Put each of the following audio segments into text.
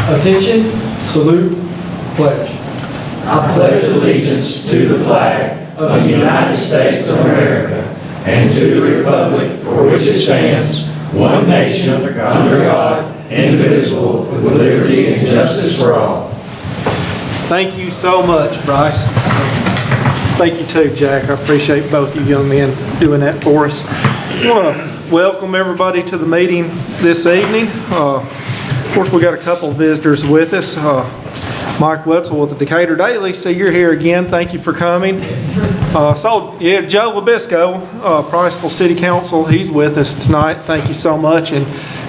Attention, salute, pledge. I pledge allegiance to the flag of the United States of America and to the republic for which it stands, one nation, under God, indivisible, with liberty and justice for all. Thank you so much, Bryce. Thank you too, Jack. I appreciate both you young men doing that for us. I want to welcome everybody to the meeting this evening. Of course, we got a couple of visitors with us. Mike Wetzel with the Decatur Daily. So you're here again. Thank you for coming. Joe Labisco, Priceville City Council. He's with us tonight. Thank you so much. And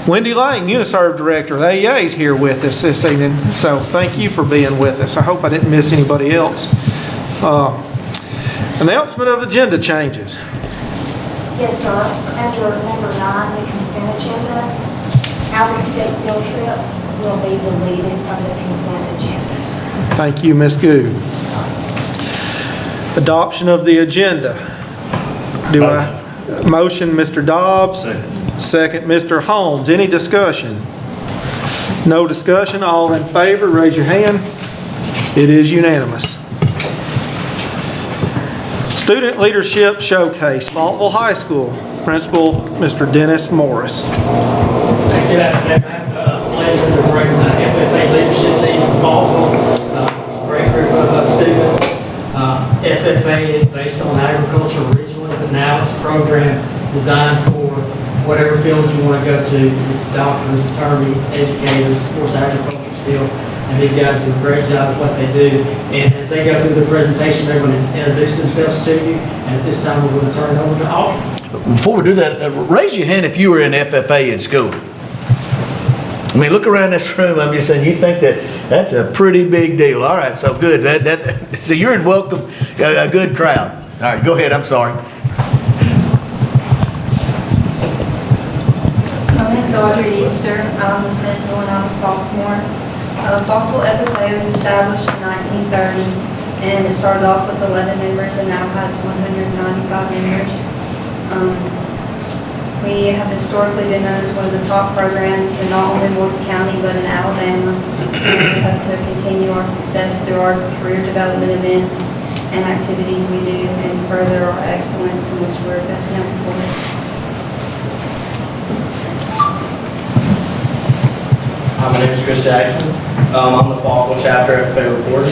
Wendy Lang, Uniserv Director of the AEA, is here with us this evening. So thank you for being with us. I hope I didn't miss anybody else. Announcement of agenda changes. Yes, sir. Under number 9, the consent agenda, out-of-state field trips will be deleted from the consent agenda. Thank you, Ms. Goo. Adoption of the agenda. Motion, Mr. Dobbs. Second, Mr. Holmes. Any discussion? No discussion. All in favor, raise your hand. It is unanimous. Student Leadership Showcase, Faultville High School. Principal, Mr. Dennis Morris. Good afternoon. I have the pleasure to bring the FFA leadership team from Faultville. Great group of students. FFA is based on agriculture originally, but now it's a program designed for whatever field you want to go to, doctors, attorneys, educators, of course agriculture still. And these guys do a great job at what they do. And as they go through the presentation, they're going to introduce themselves to you. And at this time, we're going to turn it over to Alton. Before we do that, raise your hand if you were in FFA in school. I mean, look around this room. I'm just saying, you think that's a pretty big deal. All right, so good. So you're in welcome, a good crowd. All right, go ahead. I'm sorry. My name's Audrey Easter. I'm a Sentinel and I'm a sophomore. Faultville FFA was established in 1930, and it started off with 11 members and now has 195 members. We have historically been known as one of the top programs in not only Morgan County but in Alabama. We hope to continue our success through our career development events and activities we do and further our excellence in which we're best known for. Hi, my name is Chris Jackson. I'm the Faultville chapter FFA reporter.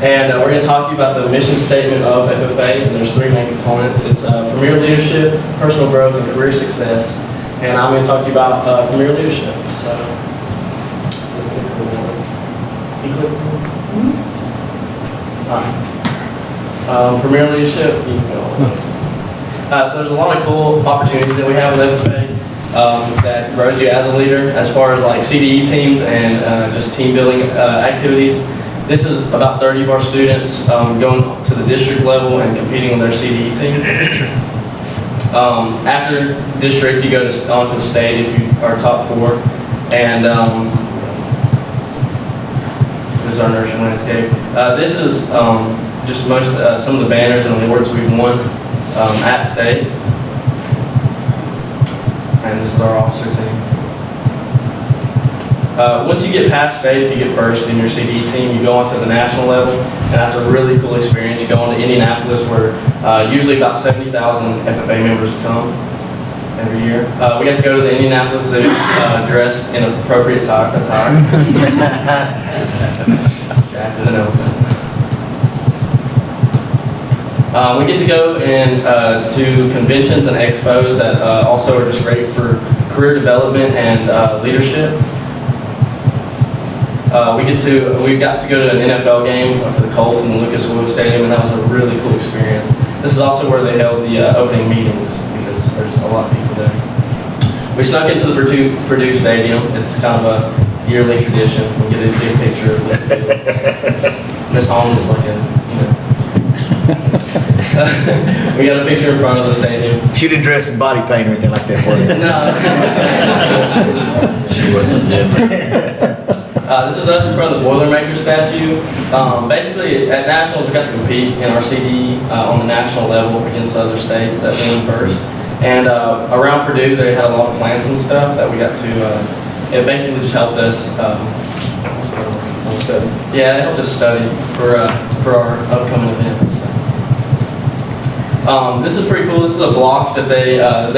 And we're going to talk to you about the mission statement of FFA, and there's 3 main components. It's premier leadership, personal growth, and career success. And I'm going to talk to you about premier leadership. So, let's get to the one. Can you click the one? All right. Premier leadership, you can go. So there's a lot of cool opportunities that we have with FFA. That grows you as a leader as far as like CDE teams and just team building activities. This is about 30 of our students going to the district level and competing with their CDE team. After district, you go on to the state if you are top 4. And this is our nursery landscape. This is just some of the banners and awards we've won at state. And this is our officer team. Once you get past state, if you get first in your CDE team, you go on to the national level, and that's a really cool experience. You go on to Indianapolis, where usually about 70,000 FFA members come every year. We get to go to the Indianapolis Zoo dressed in appropriate attire. Jack is an elephant. We get to go to conventions and expos that also are just great for career development and leadership. We got to go to an NFL game for the Colts in the Lucas Oil Stadium, and that was a really cool experience. This is also where they held the opening meetings because there's a lot of people there. We snuck into the Purdue Stadium. It's kind of a yearly tradition. We get a big picture of it. Miss Holmes is like we got a picture in front of the stadium. She didn't dress in body paint or anything like that for you. No. She wasn't. This is us in front of the Boilermaker statue. Basically, at Nationals, we got to compete in our CDE on the national level against other states that won first. And around Purdue, they had a lot of plants and stuff that we got to, it basically just helped us Study. Yeah, it helped us study for our upcoming events. This is pretty cool. This is a block that they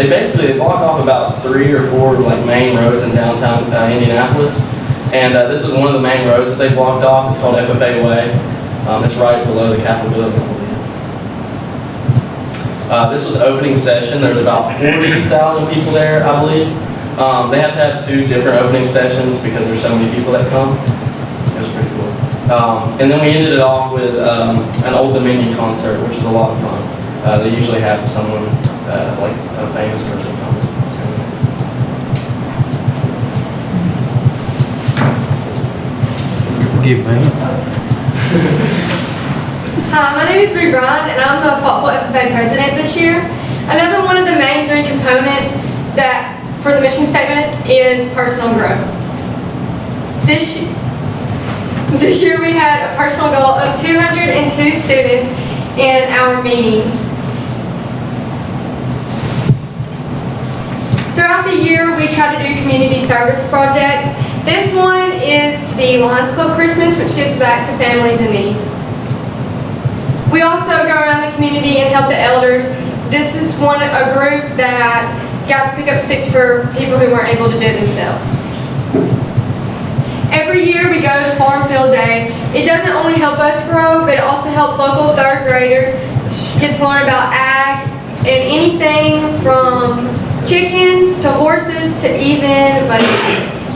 basically block off about 3 or 4 like main roads in downtown Indianapolis, and this is one of the main roads that they blocked off. It's called FFA Way. It's right below the Capitol building, I believe. This was opening session. There's about 40,000 people there, I believe. They have to have 2 different opening sessions because there's so many people that come. It was pretty cool. And then we ended it off with an Old Dominion concert, which was a lot of fun. They usually have someone like a famous person come and sing. Give me. Hi, my name is Bree Bryan, and I'm the Faultville FFA president this year. Another one of the main 3 components that for the mission statement is personal growth. This year we had a personal goal of 202 students in our meetings. Throughout the year, we try to do community service projects. This one is the Lions Club Christmas, which gives back to families in need. We also go around the community and help the elders. This is a group that got to pick up sticks for people who weren't able to do it themselves. Every year we go to Farm Field Day. It doesn't only help us grow, but it also helps local 3rd graders get to learn about ag and anything from chickens to horses to even bunnies.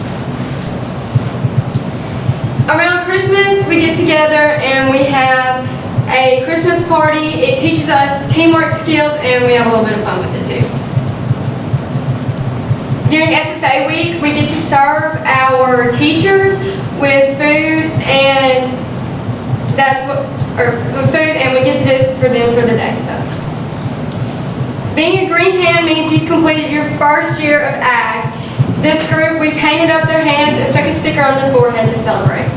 Around Christmas, we get together and we have a Christmas party. It teaches us teamwork skills and we have a little bit of fun with it too. During FFA week, we get to serve our teachers with food and we get to do it for them for the day. So, being a green hand means you've completed your 1st year of ag. This group, we painted up their hands and stuck a sticker on their forehead to celebrate.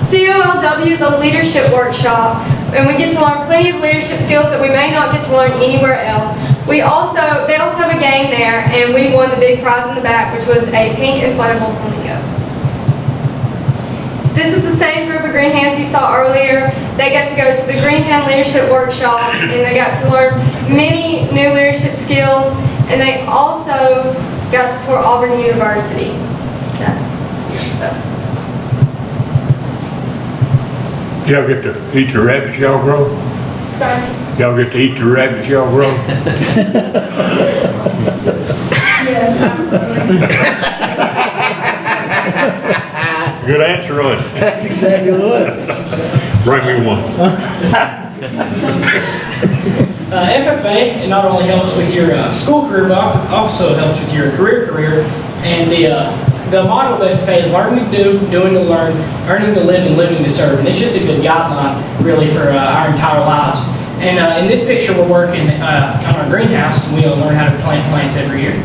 COLW is a leadership workshop, and we get to learn plenty of leadership skills that we may not get to learn anywhere else. They also have a game there, and we won the big prize in the back, which was a pink inflatable flamingo. This is the same group of Green Hands you saw earlier. They got to go to the Green Hand Leadership Workshop, and they got to learn many new leadership skills, and they also got to tour Auburn University. Y'all get to eat the rabbits y'all grow? Sorry? Y'all get to eat the rabbits y'all grow? Yes, absolutely. Good answer on it. That's exactly what. Bring me one. FFA, it not only helps with your school career, but also helps with your career. And the motto of FFA is learning to do, doing to learn, earning to live, and living to serve. And it's just a good guideline, really, for our entire lives. And in this picture, we're working on our greenhouse, and we learn how to plant plants every year.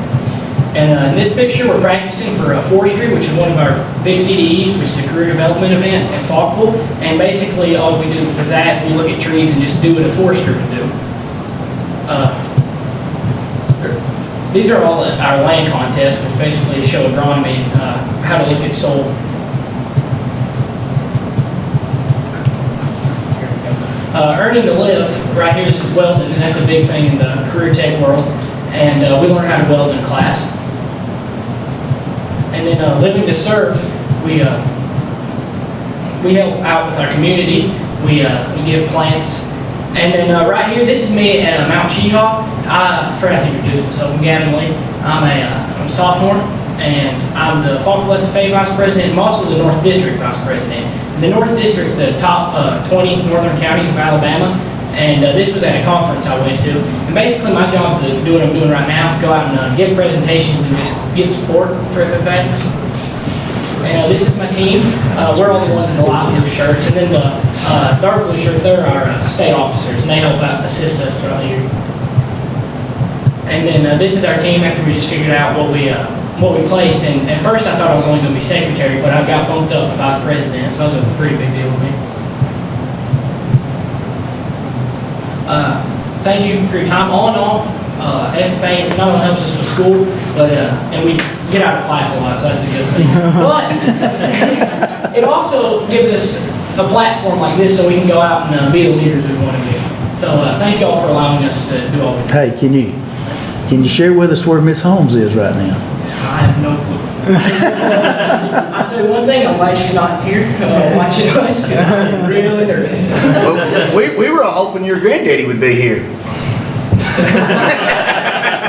And in this picture, we're practicing for forestry, which is one of our big CDEs, which is a career development event at Faultville. And basically, all we do with that is we look at trees and just do what a forester would do. These are all our land contests, which basically show agronomy, how to look at soil. Earning to live, right here, this is welding, and that's a big thing in the career tech world. And we learn how to weld in class. And then living to serve, we help out with our community. We give plants. And then right here, this is me at Mount Cheahaw. I forgot to introduce myself. I'm Gavin Lee. I'm a sophomore, and I'm the Faultville FFA Vice President. I'm also the North District Vice President. And the North District's the top 20 northern counties of Alabama. And this was at a conference I went to. And basically, my job is to do what I'm doing right now, go out and give presentations and just get support for FFA. And this is my team. We're all the ones in the light blue shirts. And then the dark blue shirts, they're our state officers, and they help out, assist us throughout the year. And then this is our team after we just figured out what we placed. And at first I thought I was only going to be secretary, but I got bumped up to vice president, so that was a pretty big deal with me. Thank you for your time. All in all, FFA not only helps us with school, But, and we get out of class a lot, so that's a good thing. But it also gives us a platform like this so we can go out and be the leaders we want to be. So thank you all for allowing us to do all we do. Hey, can you share with us where Miss Holmes is right now? I have no clue. I'll tell you one thing, I'm glad she's not here watching us, 'cause I'm really nervous. Well, we were all hoping your granddaddy would be here.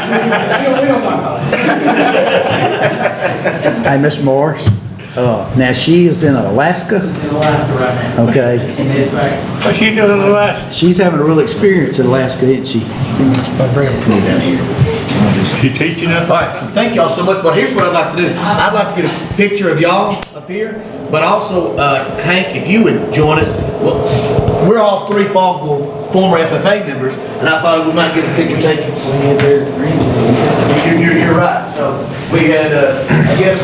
We don't talk about it. Hey, Miss Morris, now she is in Alaska, She's in Alaska right now. okay? She heads back. What's she doing in the last? She's having a real experience in Alaska, isn't she? Bring her down here. She teaching us? All right, so thank y'all so much, but here's what I'd like to do. I'd like to get a picture of y'all up here, but also, Hank, if you would join us. Well, we're all three Falkville former FFA members, and I thought we might get a picture taken. You're right, so we had, I guess,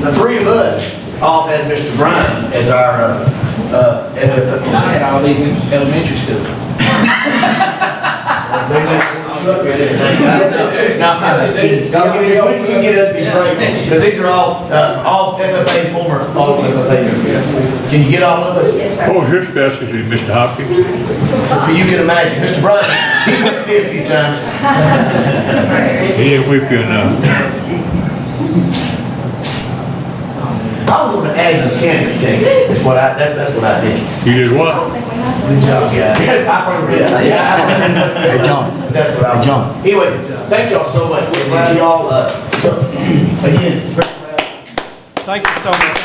the three of us all had Mr. Bryan as our FFA. And I had all these in elementary school. Now, y'all get up and be great, because these are all FFA, former FFA members. Can you get all of us? Yes, sir. What was your specialty, Mr. Hopkins? You can imagine, Mr. Bryan, he whipped me a few times. He didn't whip you enough. I was on the ag mechanics team, that's what I did. You did what? Good job, guys. Hey, John. That's what I was. Hey, John. Anyway, thank y'all so much, we're glad y'all, again, very proud. Thank you so much.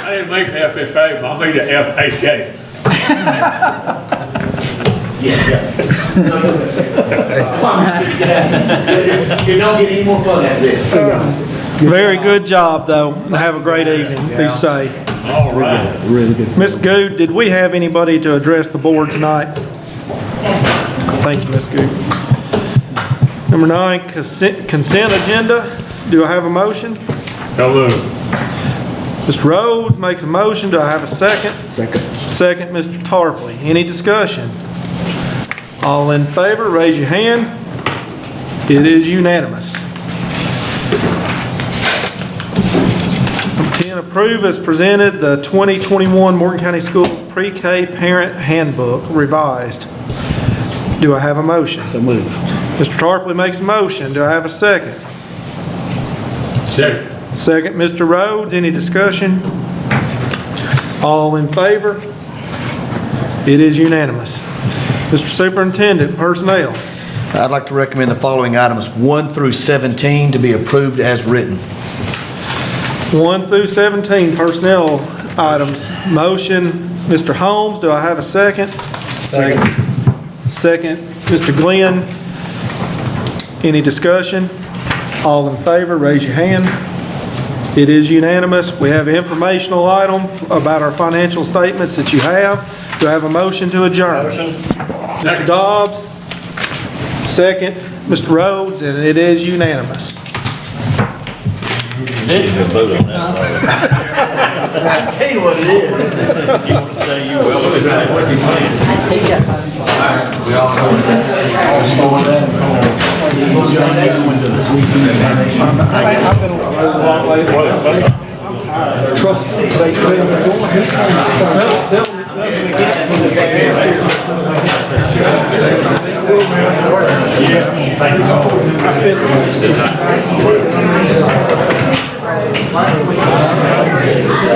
I didn't make the FFA, but I made the FHA. Yeah. No, you don't get any more fun after this. Very good job, though. Have a great evening. Be safe. All right. Really good. Ms. Good, did we have anybody to address the board tonight? Yes, sir. Thank you, Ms. Good. Number 9, consent agenda. Do I have a motion? So moved. Mr. Rhodes makes a motion. Do I have a second? Second. Second, Mr. Tarpley. Any discussion? All in favor, raise your hand. It is unanimous. Number 10, approve as presented the 2021 Morgan County Schools Pre-K Parent Handbook revised. Do I have a motion? So moved. Mr. Tarpley makes a motion. Do I have a second? Second. Second, Mr. Rhodes. Any discussion? All in favor? It is unanimous. Mr. Superintendent, personnel. I'd like to recommend the following items 1 through 17 to be approved as written. 1 through 17, personnel items. Motion, Mr. Holmes. Do I have a second? Second. Second, Mr. Glenn. Any discussion? All in favor, raise your hand. It is unanimous. We have an informational item about our financial statements that you have. Do I have a motion to adjourn? Motion. Mr. Dobbs, second, Mr. Rhodes, and it is unanimous. I tell you what it is. You want to say you will, what's your plan? We all know Trust me, they couldn't go ahead. Tell them it's nothing against them. I spent.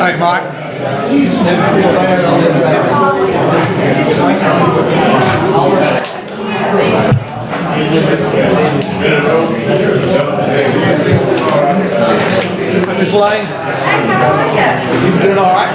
Hey, Mike. Ms. Lane? You doing all right?